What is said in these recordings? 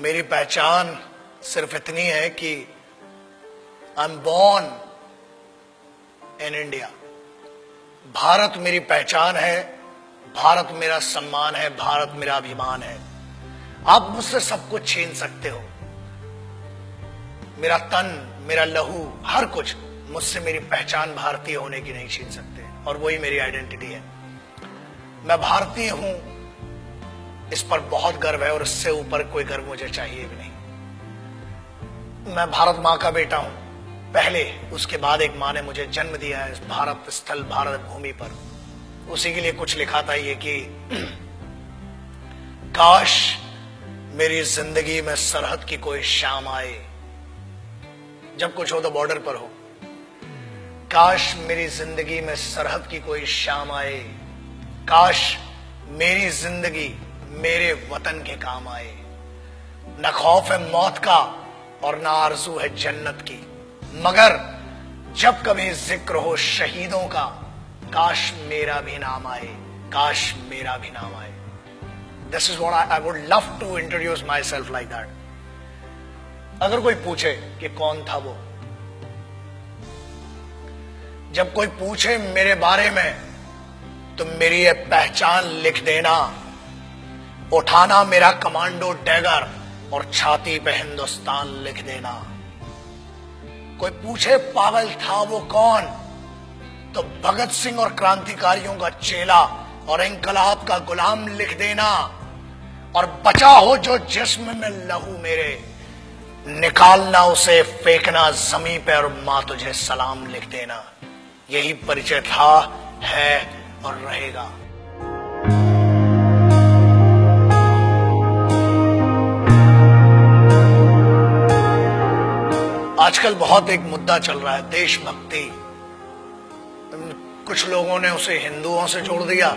मेरी पहचान सिर्फ इतनी है कि I am born in India. Bharat मेरी पहचान है, भारत मेरा सम्मान है, भारत मेरा अभिमान है। आप मुझसे सब कुछ छीन सकते हो, मेरा तन, मेरा लहू, हर कुछ, मुझसे मेरी पहचान भारतीय होने की नहीं छीन सकते, और वही मेरी आइडेंटिटी है। मैं भारतीय हूं, इस पर बहुत गर्व है, और इससे ऊपर कोई गर्व मुझे चाहिए भी नहीं। मैं भारत मां का बेटा हूं पहले, उसके बाद एक मां ने मुझे जन्म दिया है इस भारत स्थल, भारत भूमि पर। उसी के लिए कुछ लिखा था ये कि काश मेरी जिंदगी में सरहद की कोई शाम आए, जब कुछ हो तो बॉर्डर पर हो। काश मेरी जिंदगी में सरहद की कोई शाम आए, काश मेरी जिंदगी मेरे वतन के काम आए। न खौफ है मौत का और न आरज़ू है जन्नत की, मगर जब कभी जिक्र हो शहीदों का, काश मेरा भी नाम आए, काश मेरा भी नाम आए। This is what I would love to introduce myself like that. अगर कोई पूछे कि कौन था वो, जब कोई पूछे मेरे बारे में, तो मेरी ये पहचान लिख देना, उठाना मेरा कमांडो डैगर और छाती पे हिंदुस्तान लिख देना। कोई पूछे पागल था वो कौन, तो भगत सिंह और क्रांतिकारियों का चेला और इंकलाब का गुलाम लिख देना। और बचा हो जो जिस्म में लहू मेरे, निकालना उसे, फेंकना जमीन पे, और मां तुझे सलाम लिख देना। यही परिचय था, है और रहेगा। आजकल बहुत एक मुद्दा चल रहा है, देशभक्ति। कुछ लोगों ने उसे हिंदुओं से जोड़ दिया,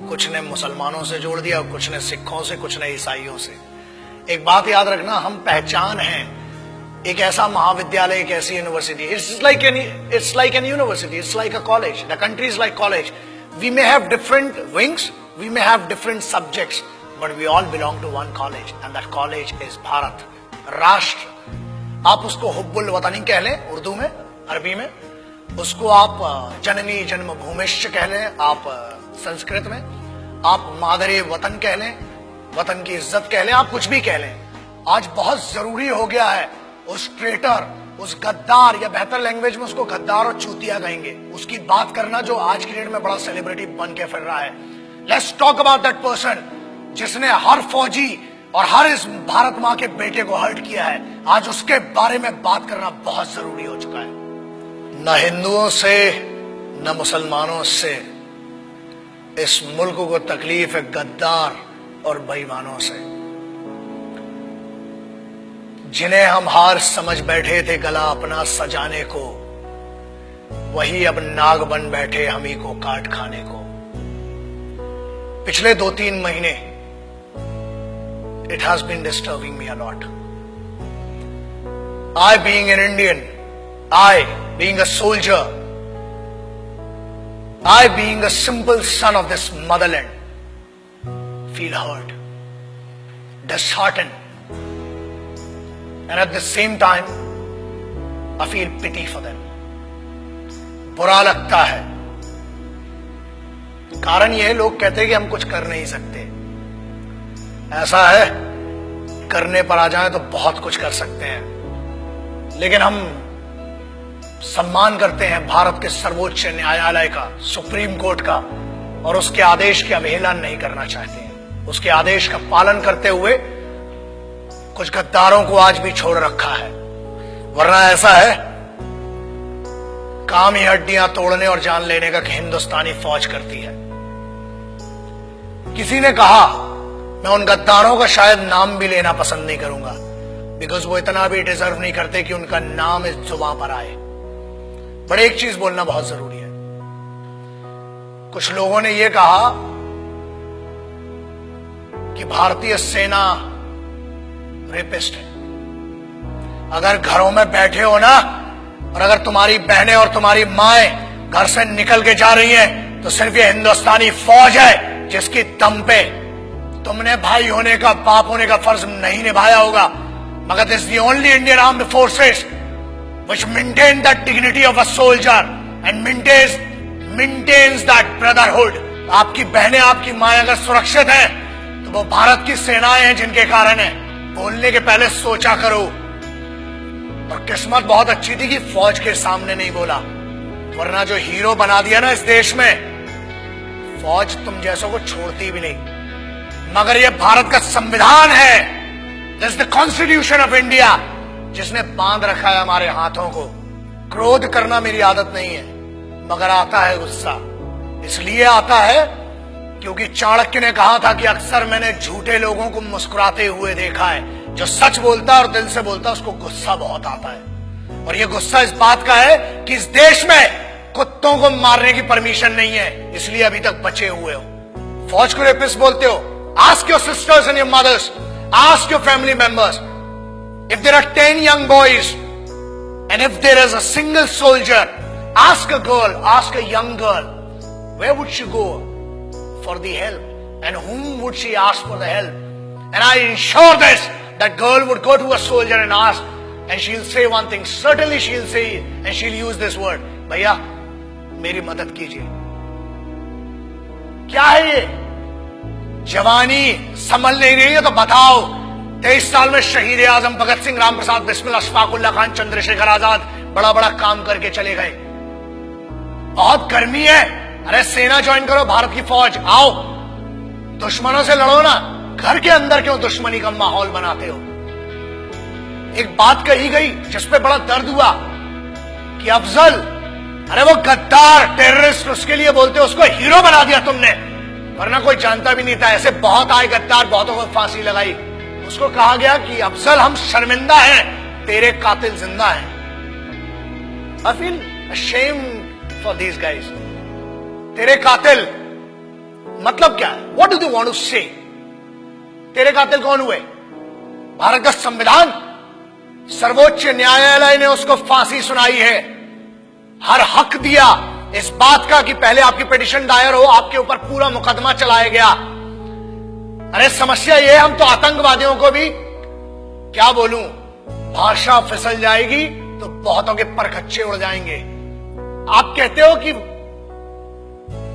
कुछ ने मुसलमानों से जोड़ दिया, कुछ ने सिखों से, कुछ ने ईसाइयों से। एक बात याद रखना, हम पहचान हैं एक ऐसा महाविद्यालय, एक ऐसी university. It's like an university, it's like a college, the country is like college. We may have different wings, we may have different subjects, but we all belong to one college, and that college is Bharat, राष्ट्र। आप उसको हुब्बुल वतनी कह लें उर्दू में, अरबी में, उसको आप जननी जन्मभूमिश्च कह लें आप संस्कृत में, आप मादरे वतन कह लें, वतन की इज्जत कह लें, आप कुछ भी कह लें। आज बहुत जरूरी हो गया है उस ट्रेटर, उस गद्दार, या बेहतर लैंग्वेज में उसको गद्दार और चूतिया कहेंगे, उसकी बात करना जो आज की डेट में बड़ा सेलिब्रिटी बन के फिर रहा है। Let's talk about that person जिसने हर फौजी और हर इस भारत मां के बेटे को हर्ट किया है। आज उसके बारे में बात करना बहुत जरूरी हो चुका है। न हिंदुओं से न मुसलमानों से इस मुल्क को तकलीफ है गद्दार और बेईमानों से, जिन्हें हम हार समझ बैठे थे गला अपना सजाने को, वही अब नाग बन बैठे हम ही को काट खाने को। पिछले 2-3 महीने it has been disturbing me a lot. I being an Indian, I being a soldier, I being a simple son of this motherland, feel hurt, disheartened, and at the same time I feel pity for them. बुरा लगता है। कारण यह, लोग कहते हैं कि हम कुछ कर नहीं सकते। ऐसा है, करने पर आ जाए तो बहुत कुछ कर सकते हैं, लेकिन हम सम्मान करते हैं भारत के सर्वोच्च न्यायालय का, सुप्रीम कोर्ट का, और उसके आदेश की अवहेलना नहीं करना चाहते हैं। उसके आदेश का पालन करते हुए कुछ गद्दारों को आज भी छोड़ रखा है, वरना ऐसा है काम ही हड्डियां तोड़ने और जान लेने का हिंदुस्तानी फौज करती है। किसी ने कहा, मैं उन गद्दारों का शायद नाम भी लेना पसंद नहीं करूंगा, बिकॉज वो इतना भी डिजर्व नहीं करते कि उनका नाम इस जुबां पर आए। बट एक चीज बोलना बहुत जरूरी है। कुछ लोगों ने यह कहा कि भारतीय सेना रेपिस्ट है। अगर घरों में बैठे हो ना, और अगर तुम्हारी बहनें और तुम्हारी माएं घर से निकल के जा रही हैं, तो सिर्फ ये हिंदुस्तानी फौज है जिसकी दम पे तुमने भाई होने का, बाप होने का फर्ज नहीं निभाया होगा, मगर this is the only Indian armed forces which maintain that dignity of a soldier and maintains that brotherhood. आपकी बहनें, आपकी माएं अगर सुरक्षित हैं तो वो भारत की सेनाएं हैं जिनके कारण है। बोलने के पहले सोचा करो। और किस्मत बहुत अच्छी थी कि फौज के सामने नहीं बोला, वरना जो हीरो बना दिया ना इस देश में, फौज तुम जैसों को छोड़ती भी नहीं। मगर ये भारत का संविधान है, this is the constitution of India, जिसने बांध रखा है हमारे हाथों को। क्रोध करना मेरी आदत नहीं है, मगर आता है गुस्सा। इसलिए आता है क्योंकि चाणक्य ने कहा था कि अक्सर मैंने झूठे लोगों को मुस्कुराते हुए देखा है। जो सच बोलता है और दिल से बोलता है उसको गुस्सा बहुत आता है। और ये गुस्सा इस बात का है कि इस देश में कुत्तों को मारने की परमिशन नहीं है, इसलिए अभी तक बचे हुए हो। फौज को रेपिस्ट बोलते हो? Ask your sisters and your mothers, ask your family members. If there are 10 young boys and if there is a single soldier, ask a girl, ask a young girl, where would she go for the help and whom would she ask for the help? And I ensure this, that girl would go to a soldier and ask, and she'll say one thing, certainly she'll say and she'll use this word, भैया मेरी मदद कीजिए। क्या है ये? जवानी संभल नहीं रही है तो बताओ। 23 साल में शहीद आजम भगत सिंह, राम प्रसाद बिस्मिल, अशफाकुल्ला खान, चंद्रशेखर आजाद बड़ा बड़ा काम करके चले गए। बहुत गर्मी है, अरे सेना ज्वाइन करो, भारत की फौज, आओ दुश्मनों से लड़ो ना। घर के अंदर क्यों दुश्मनी का माहौल बनाते हो? एक बात कही गई जिसपे बड़ा दर्द हुआ कि अफजल, अरे वो गद्दार टेररिस्ट, उसके लिए बोलते हो, उसको हीरो बना दिया तुमने, वरना कोई जानता भी नहीं था। ऐसे बहुत आए गद्दार, बहुतों को फांसी लगाई। उसको कहा गया कि अफजल हम शर्मिंदा हैं, तेरे कातिल जिंदा हैं। I feel ashamed for these guys. तेरे कातिल मतलब क्या है? What do they want to say? तेरे कातिल कौन हुए? भारत का संविधान, सर्वोच्च न्यायालय ने उसको फांसी सुनाई है। हर हक दिया इस बात का कि पहले आपकी पिटीशन दायर हो, आपके ऊपर पूरा मुकदमा चलाया गया। अरे समस्या ये, हम तो आतंकवादियों को भी क्या बोलूं, भाषा फिसल जाएगी तो बहुतों के परखच्चे उड़ जाएंगे। आप कहते हो कि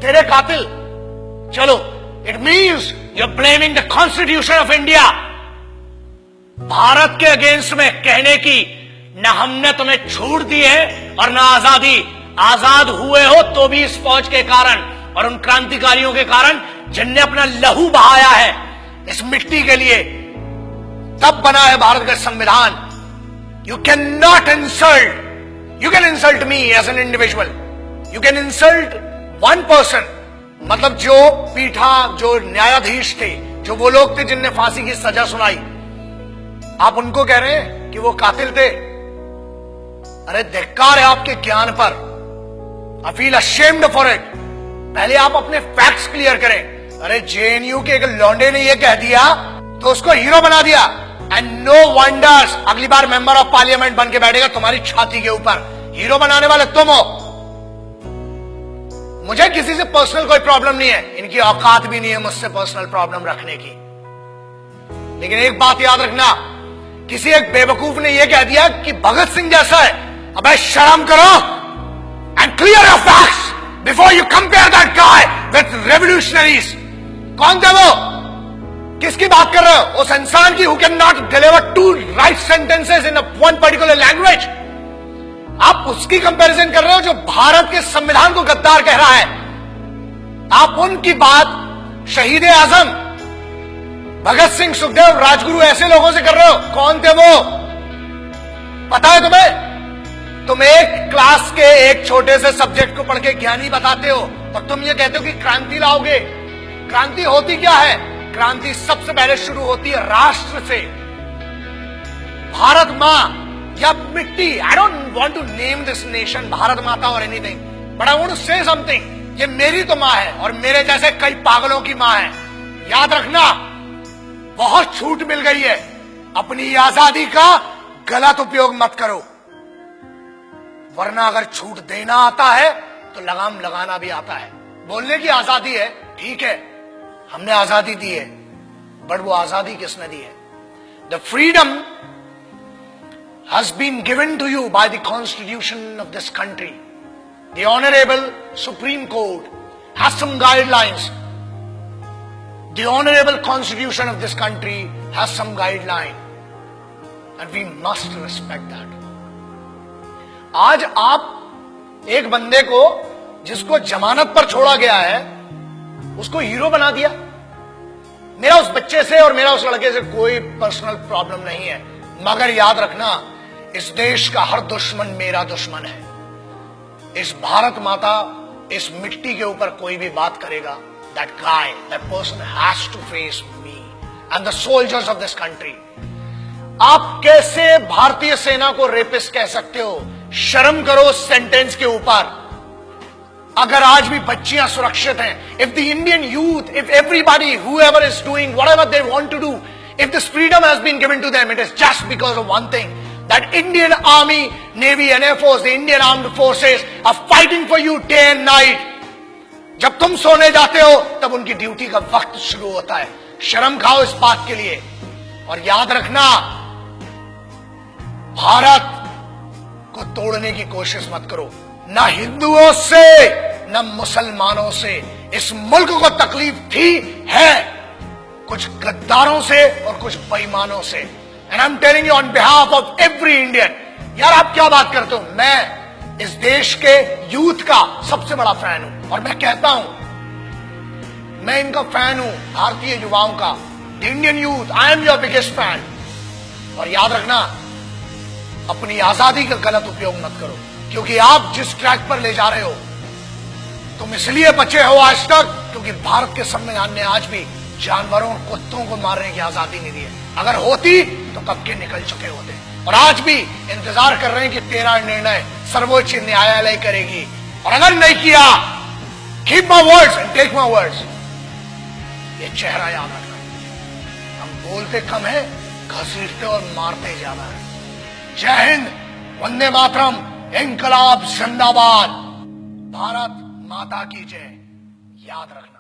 तेरे कातिल, चलो, it means you are blaming the constitution of India. Bharat के अगेंस्ट में कहने की न हमने तुम्हें छूट दी है और न आजादी। आजाद हुए हो तो भी इस फौज के कारण और उन क्रांतिकारियों के कारण जिनने अपना लहू बहाया है इस मिट्टी के लिए, तब बना है भारत का संविधान। You can not insult, you can insult me as an individual, you can insult one person, मतलब जो पीठा, जो न्यायाधीश थे, जो वो लोग थे जिनने फांसी की सजा सुनाई, आप उनको कह रहे हैं कि वो कातिल थे। अरे धिक्कार है आपके ज्ञान पर। I feel ashamed for it. पहले आप अपने फैक्ट्स क्लियर करें। अरे जेएनयू के एक लौंडे ने ये कह दिया तो उसको हीरो बना दिया, एंड नो वंडर्स अगली बार मेंबर ऑफ पार्लियामेंट बन के बैठेगा तुम्हारी छाती के ऊपर। हीरो बनाने वाले तुम हो। मुझे किसी से पर्सनल कोई प्रॉब्लम नहीं है, इनकी औकात भी नहीं है मुझसे पर्सनल प्रॉब्लम रखने की। लेकिन एक बात याद रखना, किसी एक बेवकूफ ने यह कह दिया कि भगत सिंह जैसा है। अबे शर्म करो and clear your facts before you compare that guy with revolutionaries. कौन थे वो? किसकी बात कर रहे हो? उस इंसान की who can not deliver 2 right sentences in one particular language. आप उसकी कंपैरिजन कर रहे हो जो भारत के संविधान को गद्दार कह रहा है। आप उनकी बात शहीद आजम, भगत सिंह, सुखदेव, राजगुरु ऐसे लोगों से कर रहे हो। कौन थे वो? पता है तुम्हें? तुम एक क्लास के एक छोटे से सब्जेक्ट को पढ़ के ज्ञानी बताते हो और तुम ये कहते हो कि क्रांति लाओगे। क्रांति होती क्या है? क्रांति सबसे पहले शुरू होती है राष्ट्र से। भारत मां या मिट्टी, I don't want to name this nation Bharat Mata और anything, but I want to say something. ये मेरी तो मां है और मेरे जैसे कई पागलों की मां है। याद रखना, बहुत छूट मिल गई है, अपनी आजादी का गलत उपयोग मत करो, वरना अगर छूट देना आता है तो लगाम लगाना भी आता है। बोलने की आजादी है, ठीक है, हमने आजादी दी है, बट वो आजादी किसने दी है? The freedom has been given to you by the constitution of this country. The honourable Supreme Court has some guidelines. The honourable constitution of this country has some guideline and we must respect that. आज आप एक बंदे को जिसको जमानत पर छोड़ा गया है उसको हीरो बना दिया. मेरा उस बच्चे से और मेरा उस लड़के से कोई पर्सनल प्रॉब्लम नहीं है, मगर याद रखना इस देश का हर दुश्मन मेरा दुश्मन है. इस भारत माता, इस मिट्टी के ऊपर कोई भी बात करेगा, that guy, that person has to face me and the soldiers of this country. आप कैसे भारतीय सेना को रेपिस्ट कह सकते हो? शर्म करो सेंटेंस के ऊपर. अगर आज भी बच्चियां सुरक्षित हैं, if the Indian youth, if everybody whoever is doing whatever they want to do, if this freedom has been given to them, it is just because of one thing, that Indian Army, Navy and Air Force, the Indian Armed Forces are fighting for you day and night. जब तुम सोने जाते हो तब उनकी duty का वक्त शुरू होता है. शर्म खाओ इस बात के लिए. और याद रखना, भारत को तोड़ने की कोशिश मत करो. ना हिंदुओं से न मुसलमानों से इस मुल्क को तकलीफ थी, है कुछ गद्दारों से और कुछ बेईमानों से. And I am telling you on behalf of every Indian. यार आप क्या बात करते हो? मैं इस देश के यूथ का सबसे बड़ा फैन हूं और मैं कहता हूं, मैं इनका फैन हूं, भारतीय युवाओं का. Indian youth, I am your biggest fan. और याद रखना, अपनी आजादी का गलत उपयोग मत करो, क्योंकि आप जिस ट्रैक पर ले जा रहे हो, तुम इसलिए बचे हो आज तक क्योंकि भारत के संविधान ने आज भी जानवरों और कुत्तों को मारने की आजादी नहीं दी है. अगर होती तो कब के निकल चुके होते. और आज भी इंतजार कर रहे हैं कि तेरा निर्णय सर्वोच्च न्यायालय करेगी. और अगर नहीं किया, keep my words and take my words. ये चेहरा याद रखना. हम बोलते कम है, घसीटते और मारते ज्यादा है. जय हिंद, वंदे मातरम, इंकलाब जिंदाबाद, भारत माता की जय. याद रखना.